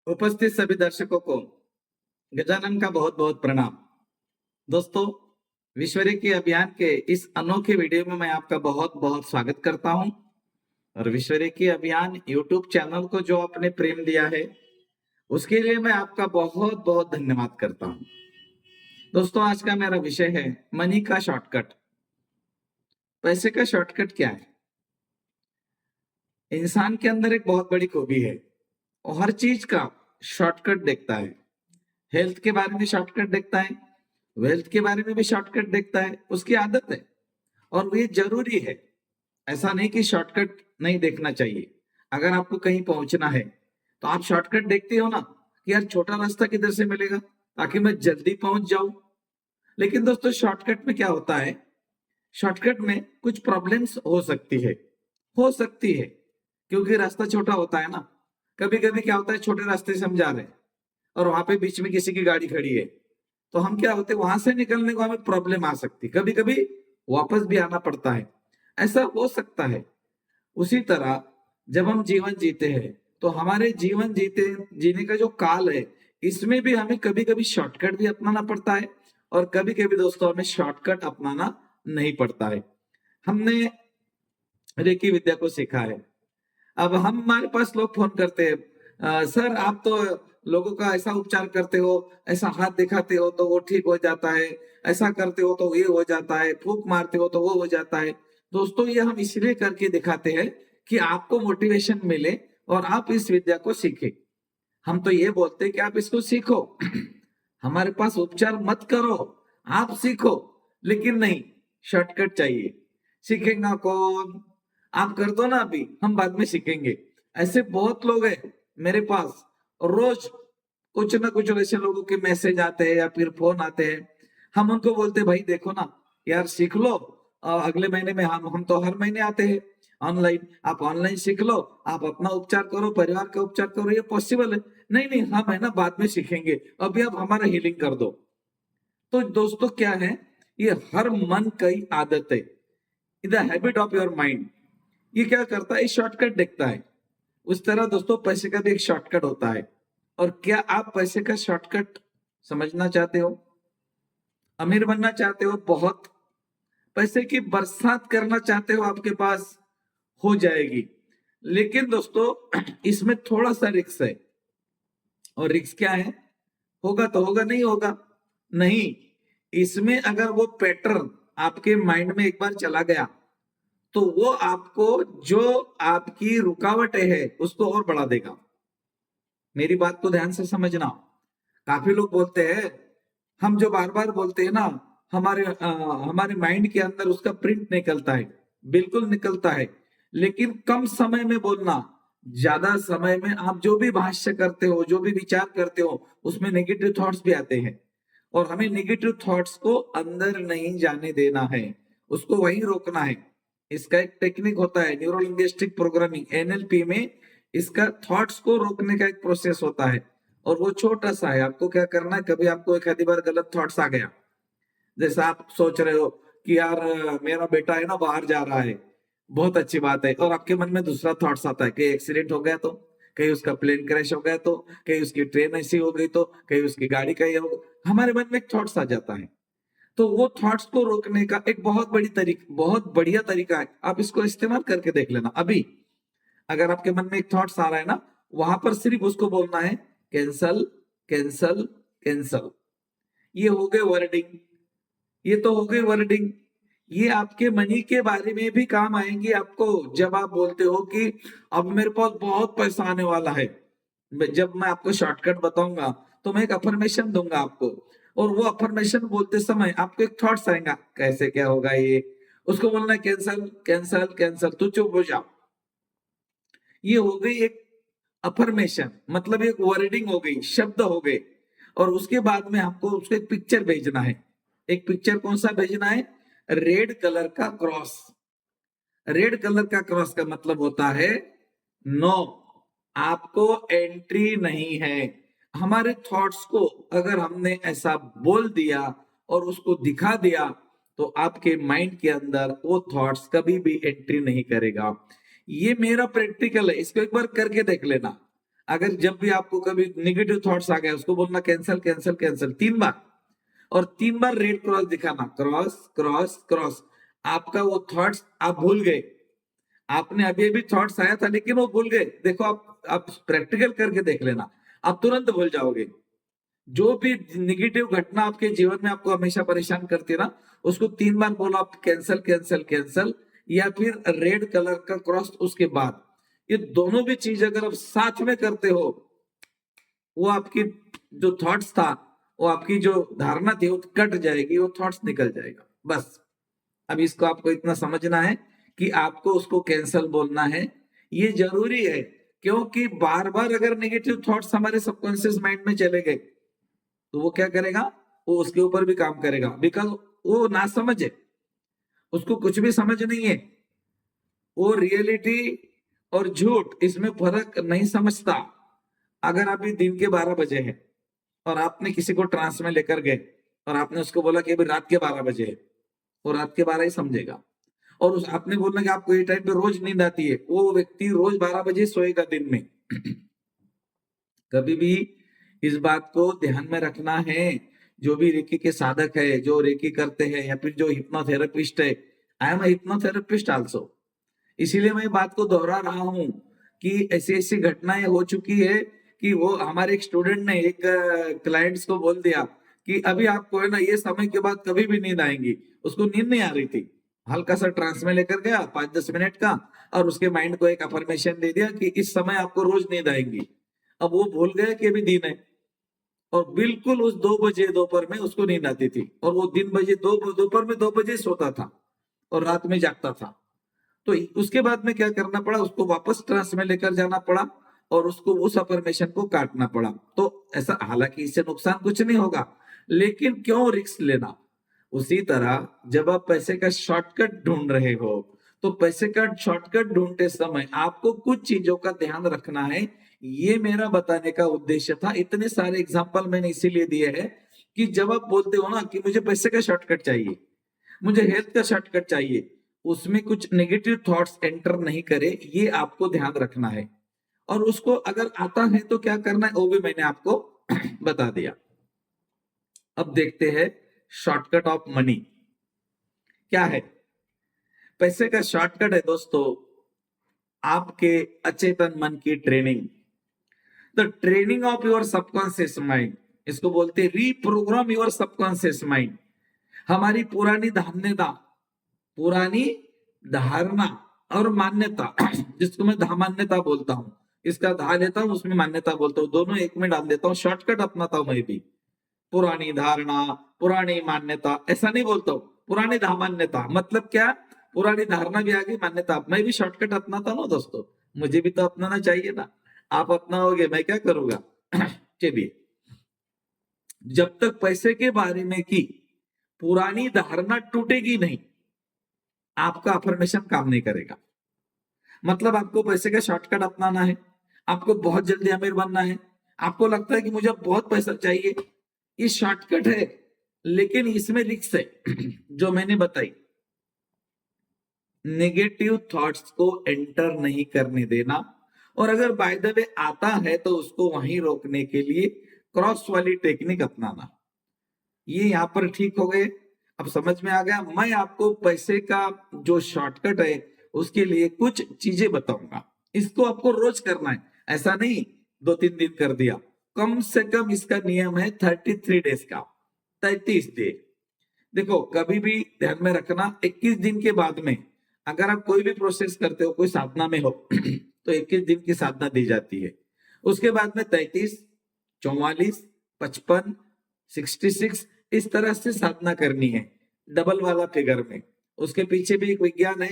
उपस्थित सभी दर्शकों को गजानन का बहुत बहुत प्रणाम। दोस्तों, विश्व के अभियान के इस अनोखे वीडियो में मैं आपका बहुत बहुत स्वागत करता हूं। और विश्व के अभियान यूट्यूब चैनल को जो आपने प्रेम दिया है उसके लिए मैं आपका बहुत बहुत धन्यवाद करता हूं। दोस्तों, आज का मेरा विषय है मनी का शॉर्टकट। पैसे का शॉर्टकट क्या है? इंसान के अंदर एक बहुत बड़ी खूबी है, वो हर चीज का शॉर्टकट देखता है। हेल्थ के बारे में शॉर्टकट देखता है, वेल्थ के बारे में भी शॉर्टकट देखता है, उसकी आदत है और ये जरूरी है। ऐसा नहीं कि शॉर्टकट नहीं देखना चाहिए। अगर आपको कहीं पहुंचना है तो आप शॉर्टकट देखते हो ना, कि यार छोटा रास्ता किधर से मिलेगा ताकि मैं जल्दी पहुंच जाऊं। लेकिन दोस्तों, शॉर्टकट में क्या होता है? शॉर्टकट में कुछ प्रॉब्लम्स हो सकती है क्योंकि रास्ता छोटा होता है ना। कभी कभी क्या होता है, छोटे रास्ते से हम जा रहे हैं और वहां पे बीच में किसी की गाड़ी खड़ी है, तो हम क्या होते हैं, वहां से निकलने को हमें प्रॉब्लम आ सकती, कभी कभी वापस भी आना पड़ता है। ऐसा हो सकता है। उसी तरह जब हम जीवन जीते हैं तो हमारे जीवन जीने का जो काल है, इसमें भी हमें कभी कभी शॉर्टकट भी अपनाना पड़ता है और कभी कभी दोस्तों हमें शॉर्टकट अपनाना नहीं पड़ता है। हमने रेकी विद्या को सीखा है। अब हमारे पास लोग फोन करते हैं, सर आप तो लोगों का ऐसा उपचार करते हो, ऐसा हाथ दिखाते हो तो वो ठीक हो जाता है, ऐसा करते हो तो ये हो जाता है, फूंक मारते हो तो वो हो जाता है। दोस्तों, ये हम इसलिए करके दिखाते हैं कि आपको मोटिवेशन मिले और आप इस विद्या को सीखे। हम तो ये बोलते हैं कि आप इसको सीखो हमारे पास उपचार मत करो, आप सीखो। लेकिन नहीं, शॉर्टकट चाहिए। सीखेगा कौन? आप कर दो ना, अभी हम बाद में सीखेंगे। ऐसे बहुत लोग हैं मेरे पास, रोज कुछ ना कुछ ऐसे लोगों के मैसेज आते हैं या फिर फोन आते हैं। हम उनको बोलते हैं, भाई देखो ना यार, सीख लो। अगले महीने में हम तो हर महीने आते हैं ऑनलाइन, आप ऑनलाइन सीख लो, आप अपना उपचार करो, परिवार का उपचार करो, ये पॉसिबल है। नहीं नहीं, हम है ना बाद में सीखेंगे, अभी आप हमारा हीलिंग कर दो। तो दोस्तों क्या है, ये हर मन की आदत है, the habit of your mind. ये क्या करता है, शॉर्टकट देखता है। उस तरह दोस्तों पैसे का भी एक शॉर्टकट होता है। और क्या आप पैसे का शॉर्टकट समझना चाहते हो? अमीर बनना चाहते हो, बहुत पैसे की बरसात करना चाहते हो, आपके पास हो जाएगी। लेकिन दोस्तों इसमें थोड़ा सा रिस्क है। और रिस्क क्या है? होगा तो होगा, नहीं होगा नहीं। इसमें अगर वो पैटर्न आपके माइंड में एक बार चला गया तो वो आपको, जो आपकी रुकावटें है उसको और बढ़ा देगा। मेरी बात को ध्यान से समझना। काफी लोग बोलते हैं, हम जो बार बार बोलते हैं ना, हमारे माइंड के अंदर उसका प्रिंट निकलता है। बिल्कुल निकलता है। लेकिन कम समय में बोलना, ज्यादा समय में आप जो भी भाष्य करते हो, जो भी विचार करते हो, उसमें नेगेटिव थॉट्स भी आते हैं। और हमें नेगेटिव थॉट्स को अंदर नहीं जाने देना है, उसको वहीं रोकना है। इसका एक टेक्निक होता है, न्यूरो लिंग्विस्टिक प्रोग्रामिंग, एनएलपी में इसका थॉट्स को रोकने का एक प्रोसेस होता है। और वो छोटा सा है। आपको क्या करना है, कभी आपको एक आधी बार गलत थॉट्स आ गया, जैसा आप सोच रहे हो कि यार मेरा बेटा है ना बाहर जा रहा है, बहुत अच्छी बात है, और आपके मन में दूसरा थॉट्स आता है कि एक्सीडेंट हो गया तो, कहीं उसका प्लेन क्रैश हो गया तो, कहीं उसकी ट्रेन ऐसी हो गई तो, कहीं उसकी गाड़ी का ये हो, हमारे मन में एक थॉट्स आ जाता है। तो वो थॉट्स को रोकने का एक बहुत बढ़िया तरीका है, आप इसको इस्तेमाल करके देख लेना। अभी अगर आपके मन में एक थॉट्स आ रहा है ना, वहां पर सिर्फ उसको बोलना है, कैंसल, कैंसल, कैंसल। ये हो गए वर्डिंग, ये तो हो गई वर्डिंग। ये आपके मनी के बारे में भी काम आएंगी आपको, जब आप बोलते हो कि अब मेरे पास बहुत पैसा आने वाला है। जब मैं आपको शॉर्टकट बताऊंगा तो मैं एक अफर्मेशन दूंगा आपको, और वो अफर्मेशन बोलते समय आपको एक थॉट्स आएगा, कैसे क्या होगा ये, उसको बोलना है कैंसल, कैंसल, कैंसल, तू चुप हो जा। ये हो गई एक अफर्मेशन, मतलब एक वर्डिंग हो गई, शब्द हो गए। और उसके बाद में आपको उसको एक पिक्चर भेजना है। एक पिक्चर कौन सा भेजना है? रेड कलर का क्रॉस। रेड कलर का क्रॉस का मतलब होता है नो, आपको एंट्री नहीं है। हमारे थॉट्स को अगर हमने ऐसा बोल दिया और उसको दिखा दिया तो आपके माइंड के अंदर वो थॉट्स कभी भी एंट्री नहीं करेगा। ये मेरा प्रैक्टिकल है, इसको एक बार करके देख लेना। अगर जब भी आपको कभी नेगेटिव थॉट्स आ गए, उसको बोलना कैंसल कैंसल कैंसल 3 बार, और 3 बार रेड क्रॉस दिखाना, क्रॉस क्रॉस क्रॉस। आपका वो थॉट्स आप भूल गए, आपने अभी अभी थॉट्स आया था लेकिन वो भूल गए। देखो आप प्रैक्टिकल करके देख लेना, आप तुरंत भूल जाओगे। जो भी निगेटिव घटना आपके जीवन में आपको हमेशा परेशान करती है ना, उसको 3 बार बोलो आप, कैंसल कैंसल कैंसल, या फिर रेड कलर का क्रॉस उसके बाद। ये दोनों भी चीज अगर आप साथ में करते हो, वो आपकी जो थॉट्स था, वो आपकी जो धारणा थी वो कट जाएगी, वो थॉट्स निकल जाएगा बस। अब इसको आपको इतना समझना है कि आपको उसको कैंसल बोलना है, ये जरूरी है। क्योंकि बार बार अगर नेगेटिव थॉट्स हमारे सबकॉन्शियस माइंड में चले गए तो वो क्या करेगा, वो उसके ऊपर भी काम करेगा, बिकॉज वो ना समझ है, उसको कुछ भी समझ नहीं है, वो रियलिटी और झूठ इसमें फर्क नहीं समझता। अगर अभी दिन के 12 बजे है और आपने किसी को ट्रांस में लेकर गए और आपने उसको बोला कि अभी रात के 12 बजे है, वो रात के 12 ही समझेगा। और उस आपने बोलना कि आपको ये टाइम पे रोज नींद आती है, वो व्यक्ति रोज 12 बजे सोएगा दिन में। कभी भी इस बात को ध्यान में रखना है। जो भी रेकी के साधक है, जो रेकी करते हैं, या फिर जो हिप्नोथेरेपिस्ट है, आई एम हिप्नोथेरेपिस्ट आल्सो, इसीलिए मैं बात को दोहरा रहा हूं कि ऐसी ऐसी घटनाएं हो चुकी है कि वो हमारे एक स्टूडेंट ने एक क्लाइंट्स को बोल दिया कि अभी आपको है ना ये समय के बाद कभी भी नींद आएंगी। उसको नींद नहीं आ रही थी, हल्का सा ट्रांस में लेकर गया 5-10 मिनट का, और उसके माइंड को एक अफर्मेशन दे दिया कि इस समय आपको रोज नींद आएंगी। अब वो भूल गया कि अभी दिन है, और बिल्कुल उस 2 बजे दोपहर में उसको नींद आती थी, और वो दिन बजे दोपहर में 2 बजे सोता था और रात में जागता था। तो उसके बाद में क्या करना पड़ा, उसको वापस ट्रांस में लेकर जाना पड़ा और उसको उस अफर्मेशन को काटना पड़ा। तो ऐसा, हालांकि इससे नुकसान कुछ नहीं होगा, लेकिन क्यों रिस्क लेना। उसी तरह जब आप पैसे का शॉर्टकट ढूंढ रहे हो, तो पैसे का शॉर्टकट ढूंढते समय आपको कुछ चीजों का ध्यान रखना है। ये मेरा बताने का उद्देश्य था। इतने सारे एग्जाम्पल मैंने इसीलिए दिए हैं कि जब आप बोलते हो ना कि मुझे पैसे का शॉर्टकट चाहिए, मुझे हेल्थ का शॉर्टकट चाहिए, उसमें कुछ नेगेटिव थॉट्स एंटर नहीं करे, ये आपको ध्यान रखना है। और उसको अगर आता है तो क्या करना है वो भी मैंने आपको बता दिया। अब देखते हैं शॉर्टकट ऑफ मनी क्या है। पैसे का शॉर्टकट है दोस्तों, आपके अचेतन मन की training, the training of your subconscious mind. इसको बोलते हैं रीप्रोग्राम योर सबकॉन्शियस माइंड। हमारी पुरानी धारणा, पुरानी धारणा और मान्यता, जिसको मैं मान्यता बोलता हूं, इसका धा लेता हूं, उसमें मान्यता बोलता हूं, दोनों एक में डाल देता हूं, शॉर्टकट अपनाता हूं मैं भी। पुरानी धारणा, पुरानी मान्यता ऐसा नहीं बोलता हूं, पुरानी मान्यता मतलब क्या, पुरानी धारणा भी आ गई, मान्यता। मैं भी शॉर्टकट अपनाता हूं दोस्तों, मुझे भी तो अपनाना चाहिए ना। आप अपनाओगे मैं क्या करूंगा। चलिए, जब तक पैसे के बारे में की पुरानी धारणा टूटेगी नहीं, आपका अफर्मेशन काम नहीं करेगा। मतलब आपको पैसे का शॉर्टकट अपनाना है, आपको बहुत जल्दी अमीर बनना है, आपको लगता है कि मुझे बहुत पैसा चाहिए, ये शॉर्टकट है, लेकिन इसमें रिस्क है जो मैंने बताई। नेगेटिव थॉट्स को एंटर नहीं करने देना, और अगर बाय द वे आता है तो उसको वहीं रोकने के लिए क्रॉस वाली टेक्निक अपनाना। ये यहाँ पर ठीक हो गए, अब समझ में आ गया। मैं आपको पैसे का जो शॉर्टकट है उसके लिए कुछ चीजें बताऊंगा, इसको आपको रोज करना है, ऐसा नहीं 2-3 दिन कर दिया। कम से कम इसका नियम है 33 डेज का, 33 दिन। देखो कभी भी ध्यान में रखना, 21 दिन के बाद में अगर आप कोई भी प्रोसेस करते हो, कोई साधना में हो तो 21 दिन की साधना दी जाती है। उसके बाद में 33, 44, 55, 66 इस तरह से साधना करनी है, डबल वाला फिगर में। उसके पीछे भी एक विज्ञान है,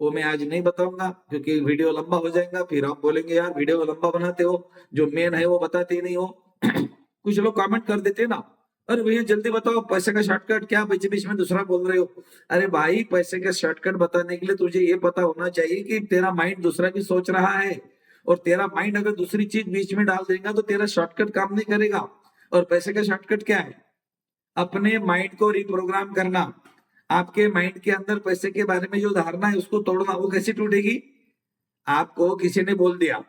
वो मैं आज नहीं बताऊंगा क्योंकि वीडियो लंबा हो जाएगा, फिर आप बोलेंगे यार वीडियो लंबा बनाते हो, जो मेन है वो बताते ही नहीं हो। कुछ लोग कमेंट कर देते हैं ना, अरे भैया जल्दी बताओ पैसे का शॉर्टकट, क्या बीच बीच में दूसरा बोल रहे हो। अरे भाई, पैसे का शॉर्टकट बताने के लिए तुझे ये पता होना चाहिए कि तेरा माइंड दूसरा भी सोच रहा है, और तेरा माइंड अगर दूसरी चीज बीच में डाल देगा तो तेरा शॉर्टकट काम नहीं करेगा। और पैसे का शॉर्टकट क्या है, अपने माइंड को रिप्रोग्राम करना। आपके माइंड के अंदर पैसे के बारे में जो धारणा है उसको तोड़ना। वो कैसे टूटेगी, आपको किसी ने बोल दिया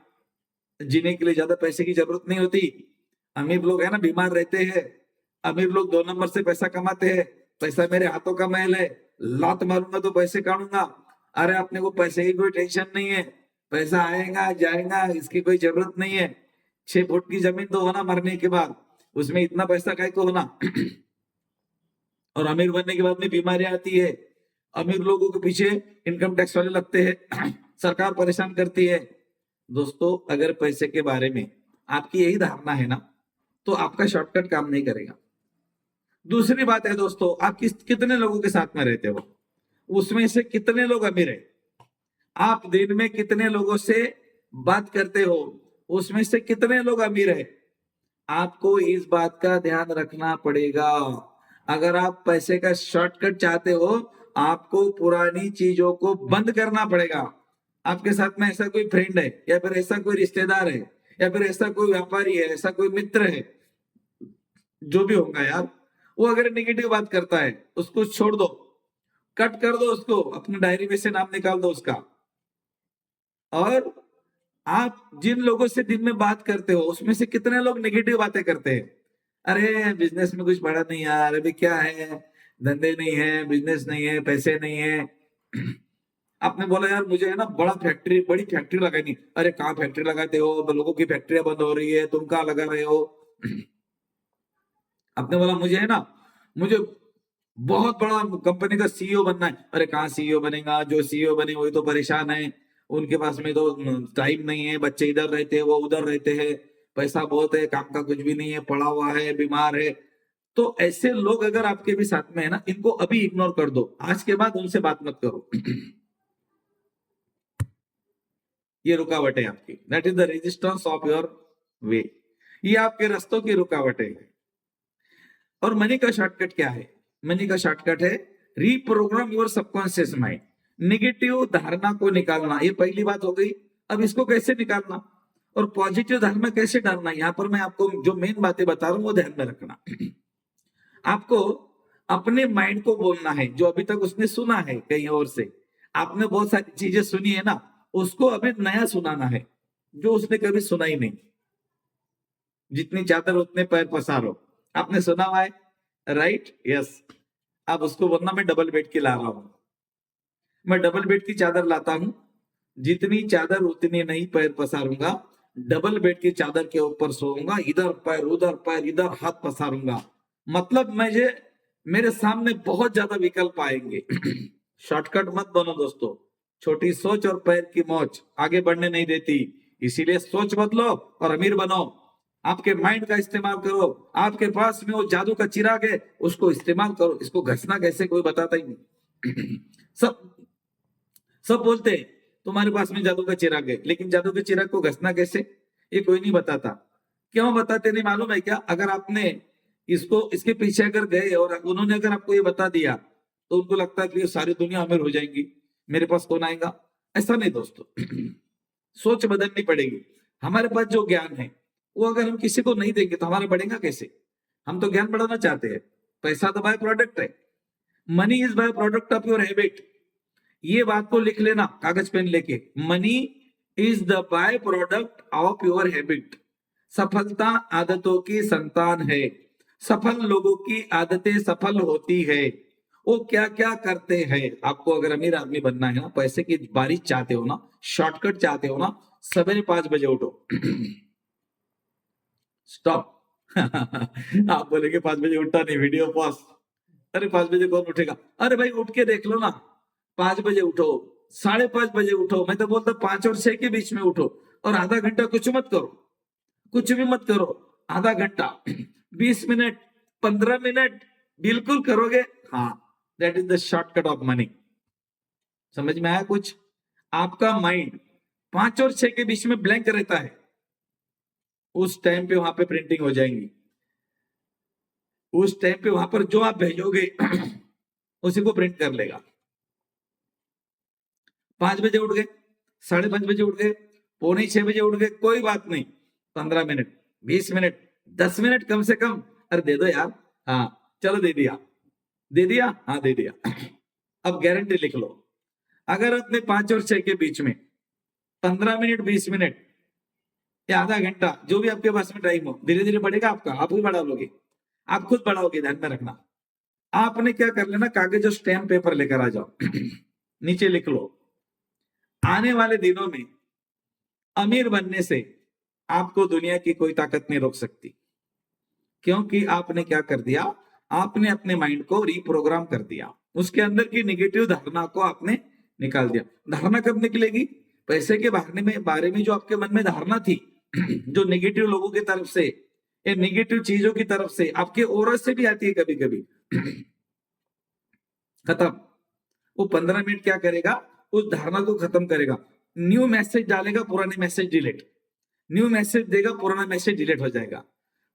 जीने के लिए ज्यादा पैसे की जरूरत नहीं होती। अमीर लोग है ना बीमार रहते हैं, अमीर लोग 2 नंबर से पैसा कमाते हैं, पैसा मेरे हाथों का मैल है, लात मारूंगा तो पैसे काटूंगा। अरे अपने को पैसे की कोई टेंशन नहीं है, पैसा आएगा जाएगा, इसकी कोई जरूरत नहीं है। 6 फुट की जमीन तो होना मरने के बाद, उसमें इतना पैसा काय को होना। और अमीर बनने के बाद में बीमारियां आती है, अमीर लोगों के पीछे इनकम टैक्स वाले लगते हैं, सरकार परेशान करती है। दोस्तों अगर पैसे के बारे में आपकी यही धारणा है ना, तो आपका शॉर्टकट काम नहीं करेगा। दूसरी बात है दोस्तों, आप कितने लोगों के साथ में रहते हो, उसमें से कितने लोग अमीर है। आप दिन में कितने लोगों से बात करते हो, उसमें से कितने लोग अमीर है। आपको इस बात का ध्यान रखना पड़ेगा। अगर आप पैसे का शॉर्टकट चाहते हो, आपको पुरानी चीजों को बंद करना पड़ेगा। आपके साथ में ऐसा कोई फ्रेंड है, या फिर ऐसा कोई रिश्तेदार है, या फिर ऐसा कोई व्यापारी है, ऐसा कोई मित्र है, जो भी होगा यार, वो अगर नेगेटिव बात करता है, उसको छोड़ दो, कट कर दो उसको, अपनी डायरी में से नाम निकाल दो उसका। और आप जिन लोगों से दिन में बात करते हो, उसमें से कितने लोग नेगेटिव बातें करते हैं। अरे बिजनेस में कुछ बढ़ा नहीं यार, अभी क्या है, धंधे नहीं है, बिजनेस नहीं है, पैसे नहीं है। आपने बोला यार मुझे है ना बड़ी फैक्ट्री लगानी। अरे कहाँ फैक्ट्री लगाते हो, लोगों की फैक्ट्रियां बंद हो रही है, तुम कहाँ लगा रहे हो। आपने बोला मुझे है ना, मुझे बहुत बड़ा कंपनी का सीईओ बनना है। अरे कहाँ सीईओ बनेगा, जो सीईओ बने वही तो परेशान है, उनके पास में तो टाइम नहीं है, बच्चे इधर रहते हैं, वो उधर रहते हैं, पैसा बहुत है, काम का कुछ भी नहीं है, पड़ा हुआ है, बीमार है। तो ऐसे लोग अगर आपके भी साथ में है ना, इनको अभी इग्नोर कर दो, आज के बाद उनसे बात मत करो। ये रुकावट है आपकी, that is the resistance of your way. ये आपके रास्तों की रुकावट है। और मनी का शॉर्टकट क्या है, मनी का शॉर्टकट है reprogram your subconscious mind. Negative धारणा को निकालना, ये पहली बात हो गई। अब इसको कैसे निकालना और पॉजिटिव धारणा कैसे डालना, यहां पर मैं आपको जो मेन बातें बता रहा हूं वो ध्यान में रखना। आपको अपने माइंड को बोलना है, जो अभी तक उसने सुना है कहीं और से, आपने बहुत सारी चीजें सुनी है ना, उसको अभी नया सुनाना है, जो उसने कभी सुना ही नहीं। जितनी चादर उतने पैर पसारो, आपने सुना हुआ है, राइट, यस। अब उसको बोलना मैं डबल बेड की ला रहा हूं, मैं डबल बेड की चादर लाता हूं, जितनी चादर उतनी नहीं पैर पसारूंगा, डबल बेड की चादर के ऊपर सोऊंगा, इधर पैर इधर हाथ पसारूंगा। मतलब मुझे मेरे सामने बहुत ज्यादा विकल्प आएंगे। शॉर्टकट मत बनो दोस्तों, छोटी सोच और पैर की मौज आगे बढ़ने नहीं देती। इसीलिए सोच बदलो और अमीर बनो। आपके माइंड का इस्तेमाल करो, आपके पास में वो जादू का चिराग है, उसको इस्तेमाल करो। इसको घसना कैसे कोई बताता ही नहीं। सब सब बोलते हैं तुम्हारे पास में जादू का चिराग है, लेकिन जादू के चिराग को घसना कैसे, ये कोई नहीं बताता। क्यों बताते नहीं मालूम है क्या? अगर आपने इसको इसके पीछे अगर गए और उन्होंने अगर आपको ये बता दिया, तो उनको लगता है कि ये सारी दुनिया अमीर हो जाएंगी, मेरे पास कौन आएगा। ऐसा नहीं दोस्तों। सोच बदलनी पड़ेगी। हमारे पास जो ज्ञान है, वो अगर हम किसी को नहीं देंगे तो हमारा बढ़ेगा कैसे। हम तो ज्ञान बढ़ाना चाहते हैं, पैसा तो बाय प्रोडक्ट है। Money is by product of your habit. ये बात को लिख लेना कागज पेन लेके, money is the by product of your habit. सफलता आदतों की संतान है। सफल लोगों की आदतें सफल होती है। वो क्या क्या करते हैं। आपको अगर अमीर आदमी बनना है ना, पैसे की बारिश चाहते हो ना, शॉर्टकट चाहते हो ना, सवेरे 5 बजे उठो। स्टॉप। आप बोलेंगे 5 बजे उठता नहीं, वीडियो पॉज। अरे 5 बजे कौन उठेगा? अरे भाई उठ के देख लो ना, 5 बजे उठो, 5:30 बजे उठो। मैं तो बोलता 5 और 6 के बीच में उठो, और आधा घंटा कुछ मत करो, कुछ भी मत करो। आधा घंटा, 20 मिनट, 15 मिनट बिल्कुल करोगे, हाँ, that is the shortcut of money. समझ में आया कुछ? आपका माइंड 5 और 6 के बीच में ब्लैंक रहता है, उस टाइम पे वहां पे प्रिंटिंग हो जाएंगी। उस टाइम पे वहां पर जो आप भेजोगे उसी को प्रिंट कर लेगा। 5 बजे उठ गए, 5:30 बजे उठ गए, 5:45 बजे उठ गए, कोई बात नहीं। 15 मिनट, 20 मिनट, 10 मिनट कम से कम, अरे दे दो यार, हाँ चलो दे दिया, दे दिया, हाँ दे दिया। अब गारंटी लिख लो, अगर अपने 5 और 6 के बीच में 15 मिनट, 20 मिनट या आधा घंटा, जो भी आपके पास में टाइम हो, धीरे धीरे बढ़ेगा आपका, आप ही बढ़ा लोगे, आप खुद बढ़ाओगे, ध्यान में रखना। आपने क्या कर लेना, कागज और स्टैम्प पेपर लेकर आ जाओ नीचे लिख लो, आने वाले दिनों में अमीर बनने से आपको दुनिया की कोई ताकत नहीं रोक सकती। क्योंकि आपने क्या कर दिया, आपने अपने माइंड को रिप्रोग्राम कर दिया, उसके अंदर की निगेटिव धारणा को आपने निकाल दिया। धारणा कब निकलेगी, पैसे के बारे में जो आपके मन में धारणा थी जो नेगेटिव लोगों की तरफ से, ये नेगेटिव चीजों की तरफ से, आपके ओरा से भी आती है कभी कभी खत्म। वो 15 मिनट क्या करेगा, उस धारणा को खत्म करेगा, न्यू मैसेज डालेगा, पुराने मैसेज डिलीट, न्यू मैसेज देगा, पुराना मैसेज डिलीट हो जाएगा।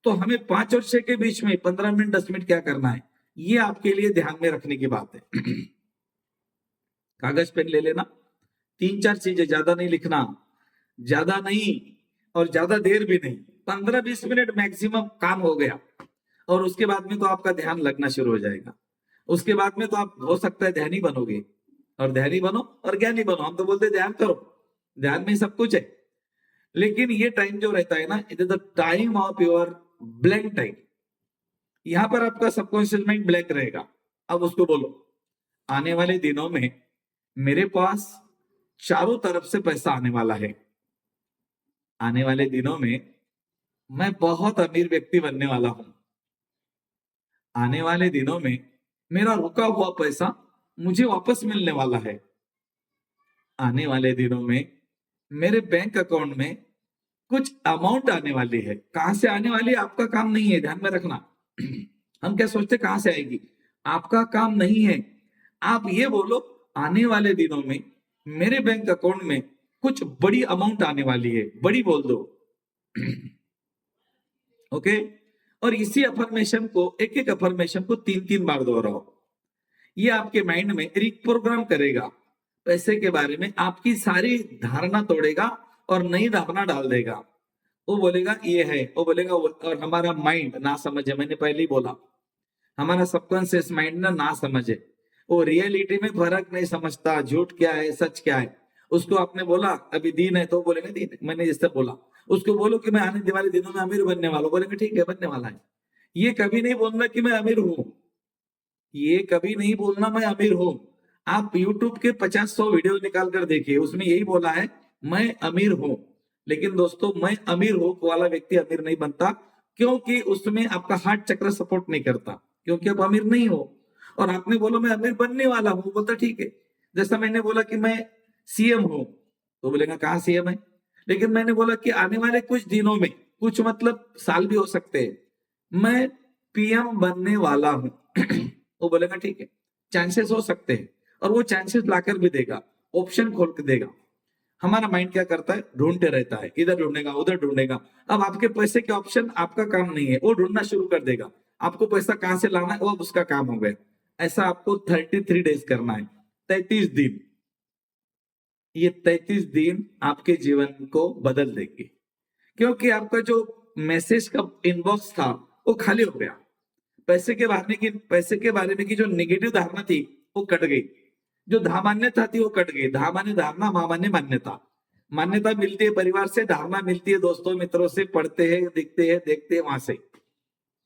तो हमें 5 और 6 के बीच में 15 मिनट 10 मिनट क्या करना है, ये आपके लिए ध्यान में रखने की बात है कागज पेन ले लेना, 3-4 चीजें, ज्यादा नहीं लिखना, ज्यादा नहीं और ज्यादा देर भी नहीं, 15-20 मिनट मैक्सिमम काम हो गया। और उसके बाद में तो आपका ध्यान लगना शुरू हो जाएगा, उसके बाद में तो आप हो सकता है ध्यानी बनोगे, और ध्यानी बनो और ज्ञानी बनो। हम तो बोलते ध्यान करो, ध्यान में सब कुछ है, लेकिन ये टाइम जो रहता है ना, it is the time of your blank time. यहां पर आपका सबकॉन्शियस माइंड ब्लैंक रहेगा। अब उसको बोलो, आने वाले दिनों में मेरे पास चारों तरफ से पैसा आने वाला है, आने वाले दिनों में मैं बहुत अमीर व्यक्ति बनने वाला हूं, आने वाले दिनों में मेरा रुका हुआ पैसा मुझे वापस मिलने वाला है, आने वाले दिनों में मेरे बैंक अकाउंट में कुछ अमाउंट आने वाली है। कहां से आने वाली है आपका काम नहीं है, ध्यान में रखना हम क्या सोचते कहां से आएगी, आपका काम नहीं है। आप ये बोलो, आने वाले दिनों में मेरे बैंक अकाउंट में कुछ बड़ी अमाउंट आने वाली है, बड़ी बोल दो ओके। और इसी अफर्मेशन को, एक एक अफर्मेशन को 3-3 बार दोहराओ, ये आपके माइंड में रिप्रोग्राम करेगा, पैसे के बारे में आपकी सारी धारणा तोड़ेगा और नई धारणा डाल देगा। वो बोलेगा ये है, वो बोलेगा और हमारा माइंड ना समझे, मैंने पहले ही बोला, हमारा सबकॉन्शियस माइंड ना समझे, वो रियलिटी में फर्क नहीं समझता, झूठ क्या है सच क्या है। उसको आपने बोला अभी दीन है, तो बोलेंगे दीन है, मैंने जिससे बोला उसको बोलो कि मैं आने वाले दिनों में अमीर बनने वाला हूं, बोलेंगे ठीक है बनने वाला है। ये कभी नहीं बोलना कि मैं अमीर हूं, ये कभी नहीं बोलना मैं अमीर हूं। आप YouTube के 50-100 वीडियो निकाल कर देखिए, उसमें यही बोला है मैं अमीर हूं। लेकिन दोस्तों, मैं अमीर हूं वाला व्यक्ति अमीर नहीं बनता, क्योंकि उसमें आपका हार्ट चक्र सपोर्ट नहीं करता, क्योंकि आप अमीर नहीं हो। और आपने बोला मैं अमीर बनने वाला हूं, बोलता ठीक है। जैसा मैंने बोला कि मैं सीएम हूं, तो बोलेगा कहाँ सीएम है। लेकिन मैंने बोला कि आने वाले कुछ दिनों में, कुछ मतलब साल भी हो सकते हैं, मैं पीएम बनने वाला हूं वो बोलेगा ठीक है, चांसेस हो सकते हैं, और वो चांसेस लाकर भी देगा, ऑप्शन खोल के देगा। हमारा माइंड क्या करता है, ढूंढते रहता है, इधर ढूंढेगा उधर ढूंढेगा। अब आपके पैसे के ऑप्शन आपका काम नहीं है, वो ढूंढना शुरू कर देगा। आपको पैसा कहां से लाना है वो अब उसका काम हो गया। ऐसा आपको 33 डेज करना है, 33 दिन। ये 33 दिन आपके जीवन को बदल देंगे, क्योंकि आपका जो मैसेज का इनबॉक्स था वो खाली हो गया। पैसे के बारे में की जो नेगेटिव धारणा थी वो कट गई, जो धामान्यता थी वो कट गई। धामान्य धारणा, मामान्य मान्यता। मान्यता मिलती है परिवार से, धारणा मिलती है दोस्तों मित्रों से, पढ़ते हैं दिखते हैं देखते हैं वहां से।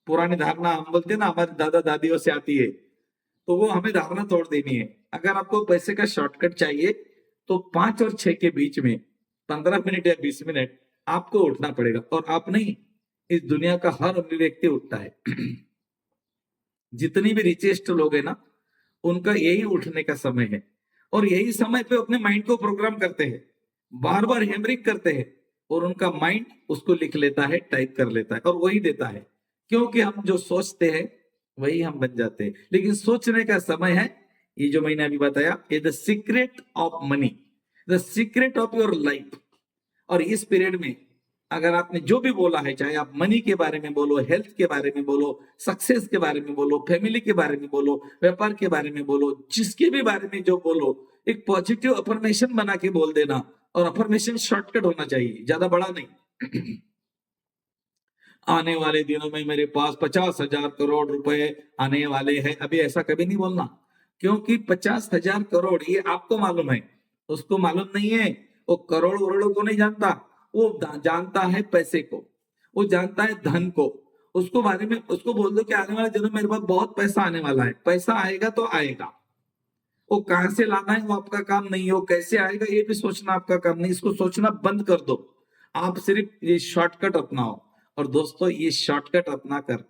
पुरानी धारणा हम बोलते हैं ना, हमारे दादा दादियों से आती है, तो वो हमें धारणा तोड़ देनी है। अगर आपको पैसे का शॉर्टकट चाहिए तो 5 और 6 के बीच में 15 मिनट या 20 मिनट आपको उठना पड़ेगा। और आप नहीं, इस दुनिया का हर व्यक्ति उठता है जितनी भी रिचेस्ट लोग हैं ना, उनका यही उठने का समय है, और यही समय पे अपने माइंड को प्रोग्राम करते हैं, बार बार हैमरिंग करते हैं, और उनका माइंड उसको लिख लेता है, टाइप कर लेता है और वही देता है। क्योंकि हम जो सोचते हैं वही हम बन जाते हैं। लेकिन सोचने का समय है, ये जो मैंने अभी बताया, ये the secret of money, the secret of your life. और इस पीरियड में अगर आपने जो भी बोला है, चाहे आप मनी के बारे में बोलो, हेल्थ के बारे में बोलो, सक्सेस के बारे में बोलो, फैमिली के बारे में बोलो, व्यापार के बारे में बोलो, जिसके भी बारे में जो बोलो, एक पॉजिटिव अफर्मेशन बना के बोल देना। और अफर्मेशन शॉर्टकट होना चाहिए, ज्यादा बड़ा नहीं आने वाले दिनों में मेरे पास 50,000 करोड़ रुपए आने वाले हैं, अभी ऐसा कभी नहीं बोलना। क्योंकि 50,000 करोड़ ये आपको मालूम है, उसको मालूम नहीं है। वो करोड़ वरोड़ों को नहीं जानता, वो जानता है पैसे को, वो जानता है धन को। उसको बारे में उसको बोल दो कि आने वाले दिनों में मेरे पास बहुत पैसा आने वाला है। पैसा आएगा तो आएगा, वो कहां से लाना है वो आपका काम नहीं हो, कैसे आएगा ये भी सोचना आपका काम नहीं। इसको सोचना बंद कर दो, आप सिर्फ ये शॉर्टकट अपनाओ। और दोस्तों ये शॉर्टकट अपना कर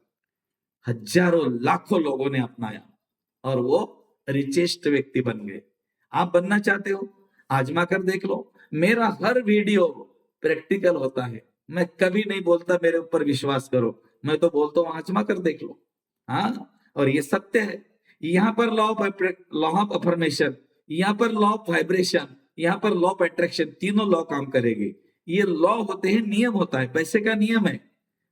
हजारों लाखों लोगों ने अपनाया और वो रिचेस्ट व्यक्ति बन गए। आप बनना चाहते हो, आजमा कर देख लो। मेरा हर वीडियो प्रैक्टिकल होता है, मैं कभी नहीं बोलता मेरे ऊपर विश्वास करो, मैं तो बोलता हूँ आजमा कर देख लो। हाँ, और ये सत्य है। यहाँ पर लॉ ऑफ अफर्मेशन, यहाँ पर लॉ ऑफ वाइब्रेशन, यहाँ पर लॉ ऑफ अट्रैक्शन, तीनों लॉ काम करेंगे। ये लॉ होते हैं, नियम होता है, पैसे का नियम है।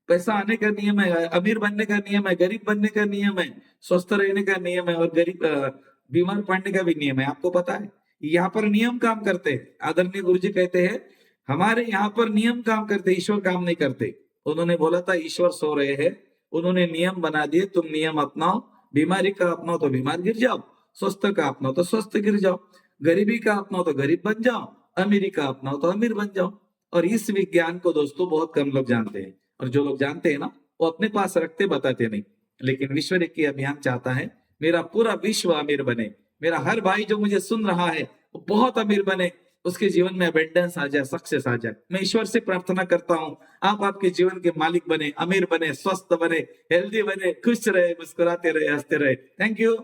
पैसा आने का नियम है, अमीर बनने का नियम है, गरीब बनने का नियम है, स्वस्थ रहने का नियम है, और बीमार पड़ने का भी नियम है। आपको पता है यहाँ पर नियम काम करते हैं। आदरणीय गुरु जी कहते हैं हमारे यहाँ पर नियम काम करते, ईश्वर काम नहीं करते। उन्होंने बोला था ईश्वर सो रहे हैं, उन्होंने नियम बना दिए, तुम नियम अपनाओ। बीमारी का अपनाओ तो बीमार गिर जाओ, स्वस्थ का अपनाओ तो स्वस्थ गिर जाओ, गरीबी का अपनाओ तो गरीब बन जाओ, अमीरी का अपनाओ तो अमीर बन जाओ। और इस विज्ञान को दोस्तों बहुत कम लोग जानते हैं, और जो लोग जानते हैं ना वो अपने पास रखते, बताते नहीं। लेकिन विश्व रेखी अभियान चाहता है मेरा पूरा विश्व अमीर बने, मेरा हर भाई जो मुझे सुन रहा है वो बहुत अमीर बने, उसके जीवन में अबेंडेंस आ जाए, सक्सेस आ जाए। मैं ईश्वर से प्रार्थना करता हूँ आप आपके जीवन के मालिक बने, अमीर बने, स्वस्थ बने, हेल्दी बने, खुश रहे, मुस्कुराते रहे, हंसते रहे। Thank you.